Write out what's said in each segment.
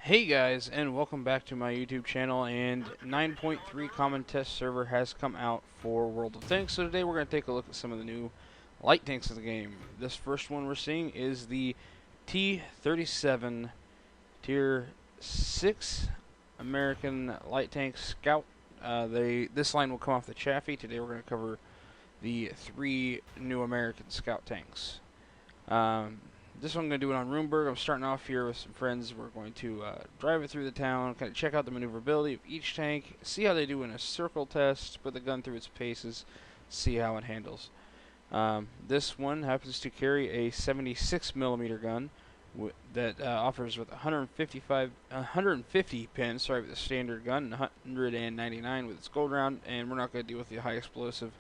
Hey guys, and welcome back to my YouTube channel. And 9.3 Common Test Server has come out for World of Tanks. So today we're going to take a look at some of the new light tanks in the game. This first one we're seeing is the T-37 Tier 6 American Light Tank Scout. This line will come off the Chaffee. Today we're going to cover the 3 new American Scout tanks. This one I'm going to do it on Runeberg. I'm starting off here with some friends. We're going to drive it through the town, kind of check out the maneuverability of each tank, see how they do in a circle test, put the gun through its paces, see how it handles. This one happens to carry a 76mm gun that offers with 150 pins, with the standard gun, 199 with its gold round, and we're not going to deal with the high explosive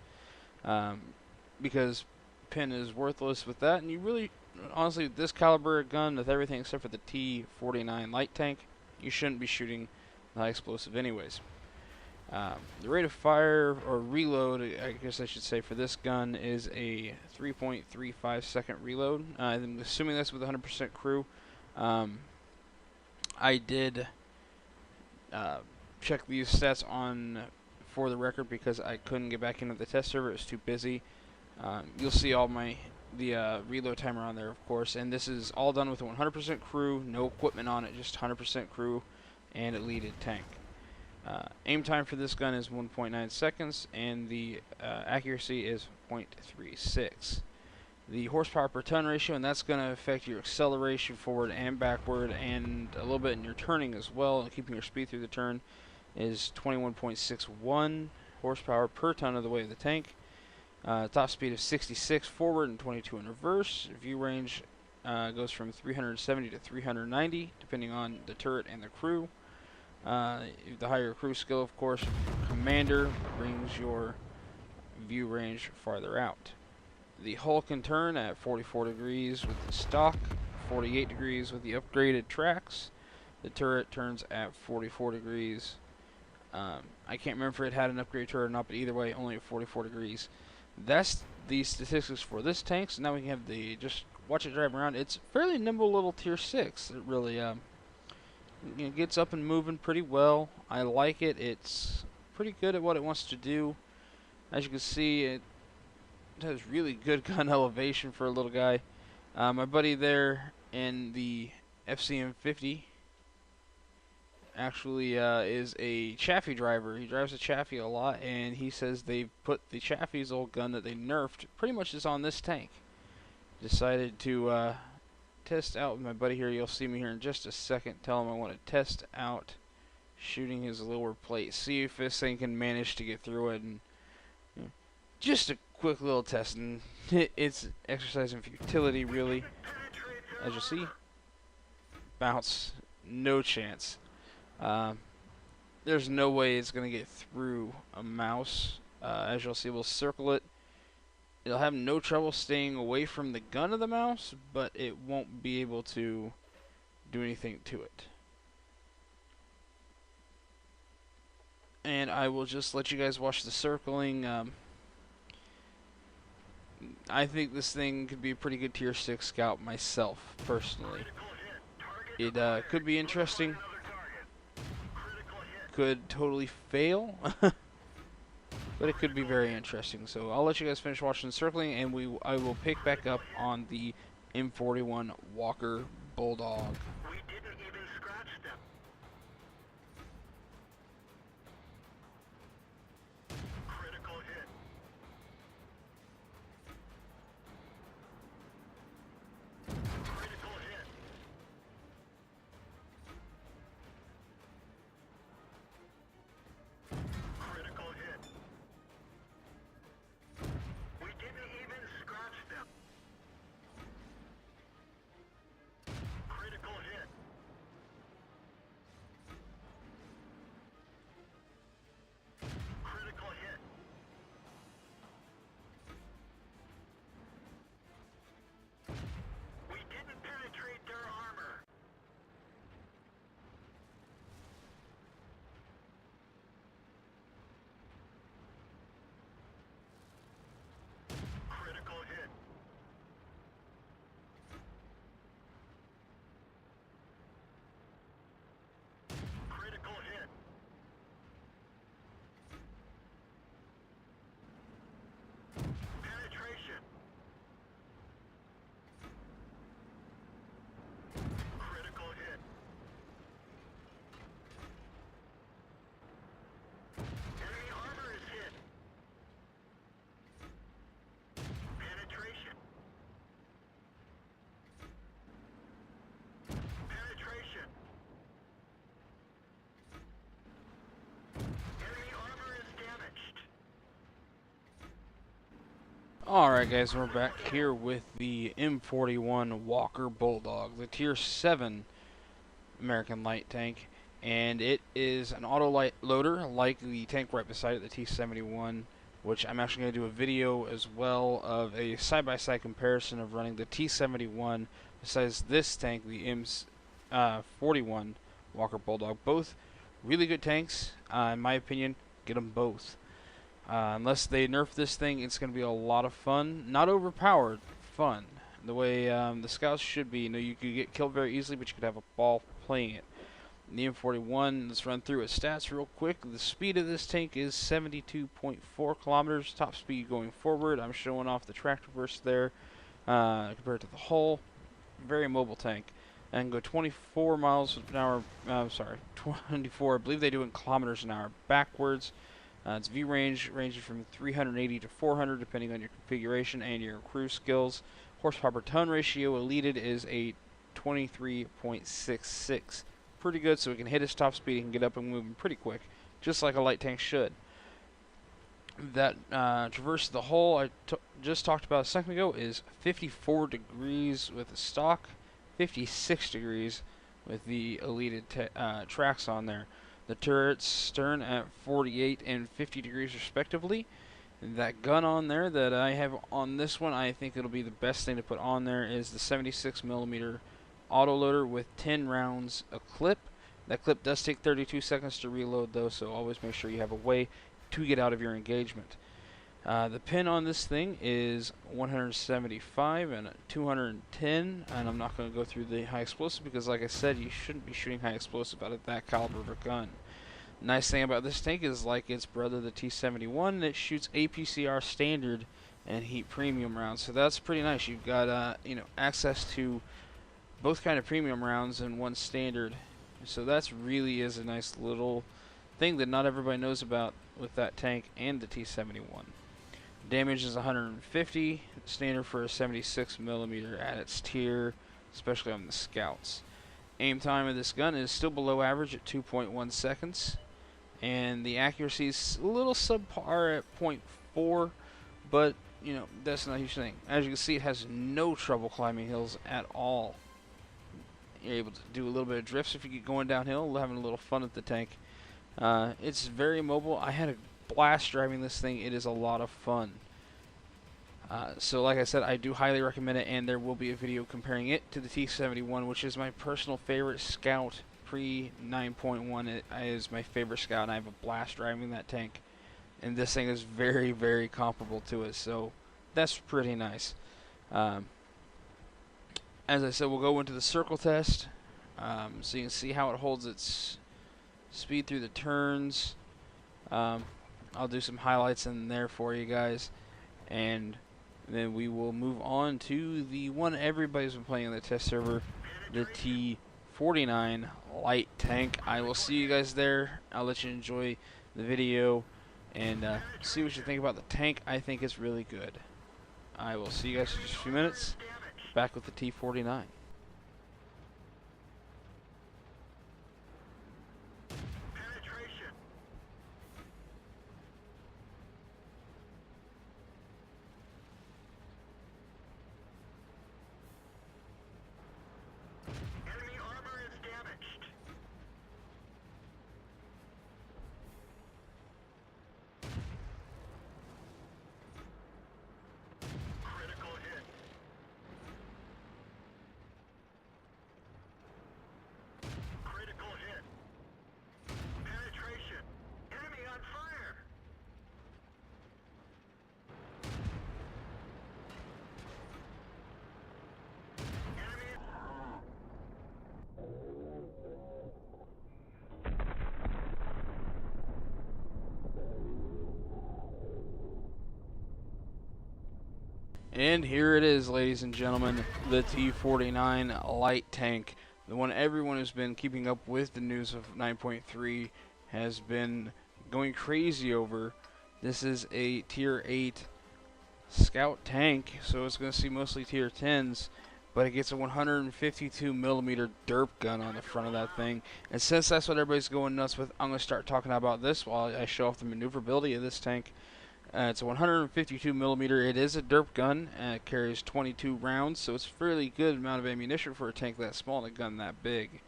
because pin is worthless with that, and you really, honestly, this caliber gun with everything except for the T-49 light tank, you shouldn't be shooting the high explosive anyways. The rate of fire, or reload, I guess I should say, for this gun is a 3.35 second reload. I'm assuming that's with 100% crew. I did check these stats on for the record because I couldn't get back into the test server. It was too busy. You'll see all the reload timer on there, of course, and this is all done with 100% crew, no equipment on it, just 100% crew and a leaded tank. Aim time for this gun is 1.9 seconds, and the accuracy is 0.36. The horsepower per ton ratio, and that's going to affect your acceleration forward and backward, and a little bit in your turning as well, and keeping your speed through the turn, is 21.61 horsepower per ton of the weight of the tank. Top speed of 66 forward and 22 in reverse. View range goes from 370 to 390, depending on the turret and the crew. The higher crew skill, of course, commander, brings your view range farther out. The hull can turn at 44 degrees with the stock, 48 degrees with the upgraded tracks. The turret turns at 44 degrees. I can't remember if it had an upgrade turret or not, but either way, only at 44 degrees. That's the statistics for this tank. So now we can have just watch it drive around. It's fairly nimble little tier 6. It really gets up and moving pretty well. I like it. It's pretty good at what it wants to do. As you can see, it has really good gun elevation for a little guy. My buddy there in the FCM50 actually is a Chaffee driver. He drives a Chaffee a lot, and he says they put the Chaffee's old gun that they nerfed pretty much is on this tank. Decided to test out with my buddy here. You'll see me here in just a second. Tell him I want to test out shooting his lower plate. See if this thing can manage to get through it. And just a quick little test. And it's exercise in futility, really. As you see, bounce, no chance. There's no way it's going to get through a mouse. As you'll see, we'll circle it. It'll have no trouble staying away from the gun of the mouse, but it won't be able to do anything to it. And I will just let you guys watch the circling. I think this thing could be a pretty good tier 6 scout myself, personally. It could be interesting. Could totally fail, but it could be very interesting. So I'll let you guys finish watching the circling, and I will pick back up on the M41 Walker Bulldog. Alright guys, we're back here with the M41 Walker Bulldog, the Tier 7 American light tank, and it is an auto light loader like the tank right beside it, the T71, which I'm actually going to do a video as well of a side-by-side comparison of running the T71 besides this tank, the M41 Walker Bulldog. Both really good tanks, in my opinion. Get them both. Unless they nerf this thing, it's going to be a lot of fun. Not overpowered, fun. The way the Scouts should be. You know, you could get killed very easily, but you could have a ball playing it. In the M41, let's run through its stats real quick. The speed of this tank is 72.4 kilometers. Top speed going forward. I'm showing off the tractor burst there compared to the hull. Very mobile tank. And go 24 miles an hour. 24. I believe they do in kilometers an hour backwards. Its V range ranges from 380 to 400 depending on your configuration and your crew skills. Horsepower per ton ratio elite is a 23.66. Pretty good, so it can hit its top speed and get up and moving pretty quick, just like a light tank should. That traverse of the hull I just talked about a second ago is 54 degrees with the stock, 56 degrees with the elite tracks on there. The turret's stern at 48 and 50 degrees respectively. And that gun on there that I have on this one, I think it'll be the best thing to put on there, is the 76mm autoloader with 10 rounds a clip. That clip does take 32 seconds to reload though, so always make sure you have a way to get out of your engagement. The pin on this thing is 175 and 210, and I'm not going to go through the high explosive because, like I said, you shouldn't be shooting high explosive out of that caliber of a gun. Nice thing about this tank is, like its brother, the T71, it shoots APCR standard and heat premium rounds, so that's pretty nice. You've got access to both kind of premium rounds and one standard, so that's really is a nice little thing that not everybody knows about with that tank and the T71. Damage is 150, standard for a 76mm at its tier, especially on the Scouts. Aim time of this gun is still below average at 2.1 seconds, and the accuracy is a little subpar at 0.4, but that's not a huge thing. As you can see, it has no trouble climbing hills at all. You're able to do a little bit of drifts if you get going downhill, having a little fun with the tank. It's very mobile. I had a blast driving this thing. It is a lot of fun. So like I said, I do highly recommend it, and there will be a video comparing it to the T71, which is my personal favorite Scout pre 9.1. It is my favorite Scout, and I have a blast driving that tank. And this thing is very, very comparable to it, so that's pretty nice. As I said, we'll go into the circle test, so you can see how it holds its speed through the turns. I'll do some highlights in there for you guys, and then we will move on to the one everybody's been playing on the test server, the T49 light tank. I will see you guys there. I'll let you enjoy the video and see what you think about the tank. I think it's really good. I will see you guys in just a few minutes. Back with the T49. And here it is, ladies and gentlemen, the T49 light tank. The one everyone who's been keeping up with the news of 9.3 has been going crazy over. This is a tier 8 Scout tank, so it's going to see mostly tier 10s, but it gets a 152mm derp gun on the front of that thing. And since that's what everybody's going nuts with, I'm going to start talking about this while I show off the maneuverability of this tank. It's a 152 millimeter. It is a derp gun. It carries 22 rounds, so it's a fairly good amount of ammunition for a tank that small and a gun that big.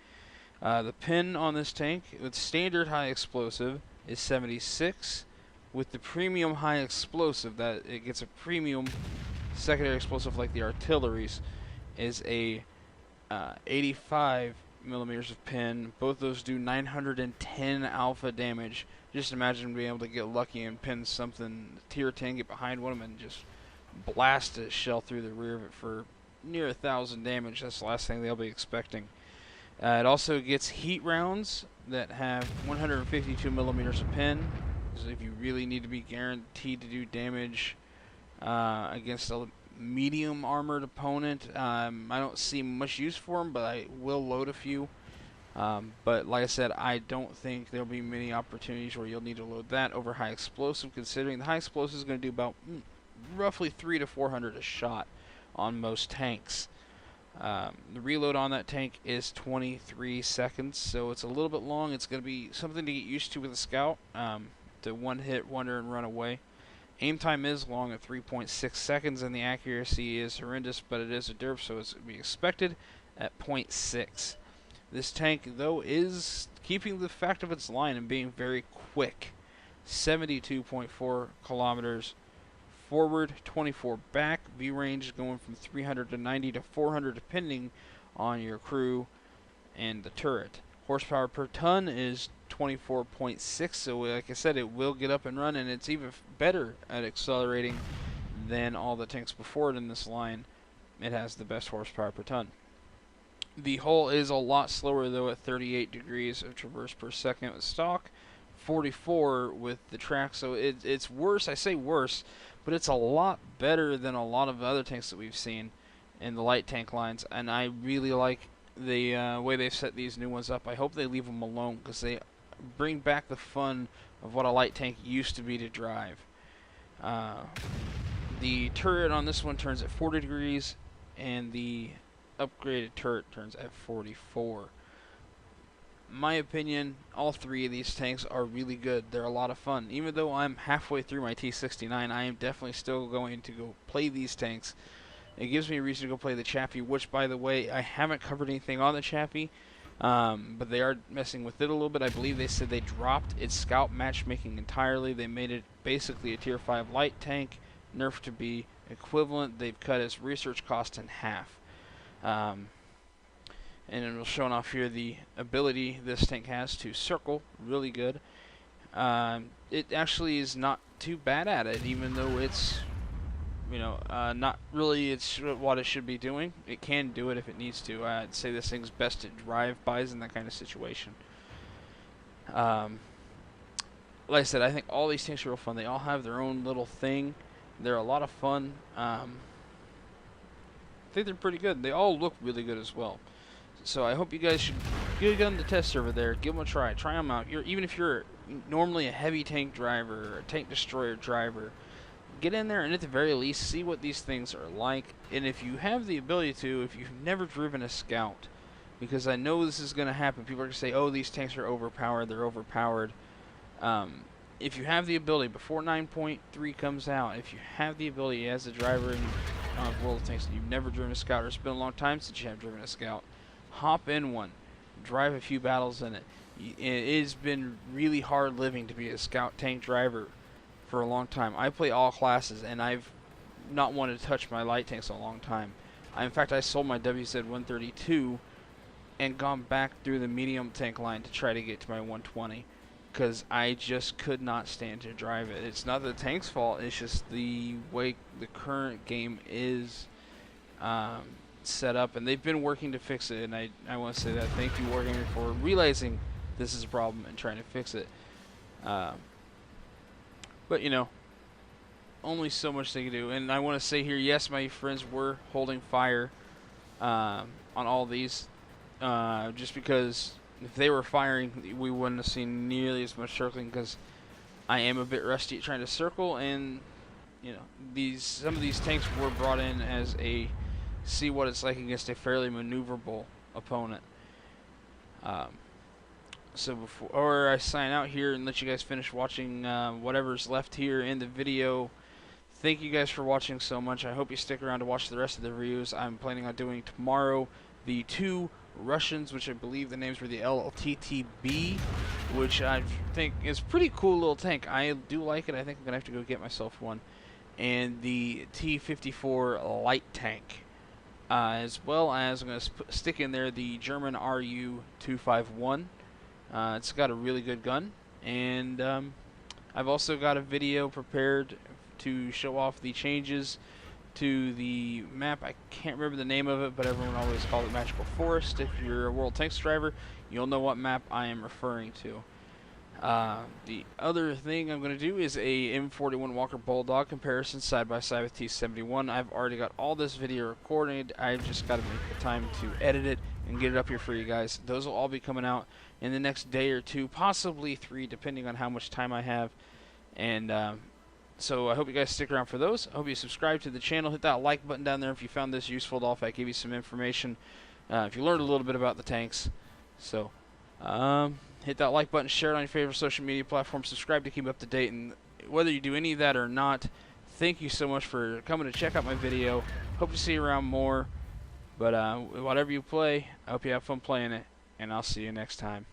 The pin on this tank with standard high explosive is 76. With the premium high explosive, that it gets a premium secondary explosive like the artillery's, is a 85 millimeters of pin. Both those do 910 alpha damage. Just imagine being able to get lucky and pin something tier 10, get behind one of them, and just blast a shell through the rear of it for near 1,000 damage. That's the last thing they'll be expecting. It also gets heat rounds that have 152 millimeters of pin. So if you really need to be guaranteed to do damage against a medium armored opponent, I don't see much use for them, but I will load a few. But like I said, I don't think there'll be many opportunities where you'll need to load that over high explosive, considering the high explosive is going to do about roughly 300 to 400 a shot on most tanks. The reload on that tank is 23 seconds, so it's a little bit long. It's going to be something to get used to with a scout, to one-hit wonder and run away. Aim time is long at 3.6 seconds, and the accuracy is horrendous, but it is a derp, so it's to be expected at 0.6. This tank, though, is keeping the fact of its line and being very quick. 72.4 kilometers forward, 24 back. V range going from 300 to 90 to 400 depending on your crew and the turret. Horsepower per ton is 24.6, so like I said, it will get up and run, and it's even better at accelerating than all the tanks before it in this line. It has the best horsepower per ton. The hull is a lot slower, though, at 38 degrees of traverse per second with stock, 44 with the track, so it's worse. I say worse, but it's a lot better than a lot of other tanks that we've seen in the light tank lines, and I really like the way they've set these new ones up. I hope they leave them alone, because they bring back the fun of what a light tank used to be to drive. The turret on this one turns at 40 degrees, and the upgraded turret turns at 44. My opinion, all three of these tanks are really good. They're a lot of fun. Even though I'm halfway through my T69, I am definitely still going to go play these tanks. It gives me a reason to go play the Chaffee, which, by the way, I haven't covered anything on the Chaffee, but they are messing with it a little bit. I believe they said they dropped its scout matchmaking entirely. They made it basically a tier 5 light tank, nerfed to be equivalent. They've cut its research cost in half. And it will show off here the ability this tank has to circle, really good. It actually is not too bad at it, even though it's, not really it's what it should be doing. It can do it if it needs to. I'd say this thing's best at drive-bys in that kind of situation. Like I said, I think all these tanks are real fun. They all have their own little thing. They're a lot of fun. I think they're pretty good. They all look really good as well. So I hope you guys should get on the test server there. Give them a try. Try them out. Even if you're normally a heavy tank driver or a tank destroyer driver, get in there and at the very least see what these things are like. And if you have the ability to, if you've never driven a scout, because I know this is going to happen. People are going to say, oh, these tanks are overpowered. They're overpowered. If you have the ability, before 9.3 comes out, if you have the ability as a driver in World of Tanks and you've never driven a scout, or it's been a long time since you have driven a scout, hop in one, drive a few battles in it. It has been really hard living to be a scout tank driver for a long time. I play all classes, and I've not wanted to touch my light tanks in a long time. In fact, I sold my WZ-132 and gone back through the medium tank line to try to get to my 120, because I just could not stand to drive it. It's not the tank's fault, it's just the way the current game is set up, and they've been working to fix it, and I want to say that. Thank you, Wargaming, for realizing this is a problem and trying to fix it. But, only so much they can do. And I want to say here, yes, my friends were holding fire on all these, just because if they were firing, we wouldn't have seen nearly as much circling, because I am a bit rusty at trying to circle, and, some of these tanks were brought in as a see what it's like against a fairly maneuverable opponent. So before I sign out here and let you guys finish watching whatever's left here in the video, thank you guys for watching so much. I hope you stick around to watch the rest of the reviews. I'm planning on doing tomorrow the 2 Russians, which I believe the names were the LTTB, which I think is pretty cool little tank. I do like it. I think I'm going to have to go get myself one. And the T-54 light tank. As well as I'm going to stick in there the German RU-251. It's got a really good gun. And I've also got a video prepared to show off the changes to the map. I can't remember the name of it, but everyone always calls it Magical Forest. If you're a World Tanks driver, you'll know what map I am referring to. The other thing I'm going to do is a M41 Walker Bulldog comparison side by side with T71. I've already got all this video recorded. I've just got to make the time to edit it and get it up here for you guys. Those will all be coming out in the next day or 2, possibly 3, depending on how much time I have. And so I hope you guys stick around for those. I hope you subscribe to the channel. Hit that like button down there if you found this useful at all, if I gave you some information, if you learned a little bit about the tanks. So hit that like button, share it on your favorite social media platform, subscribe to keep up to date, and whether you do any of that or not, thank you so much for coming to check out my video. Hope to see you around more. But whatever you play, I hope you have fun playing it, and I'll see you next time.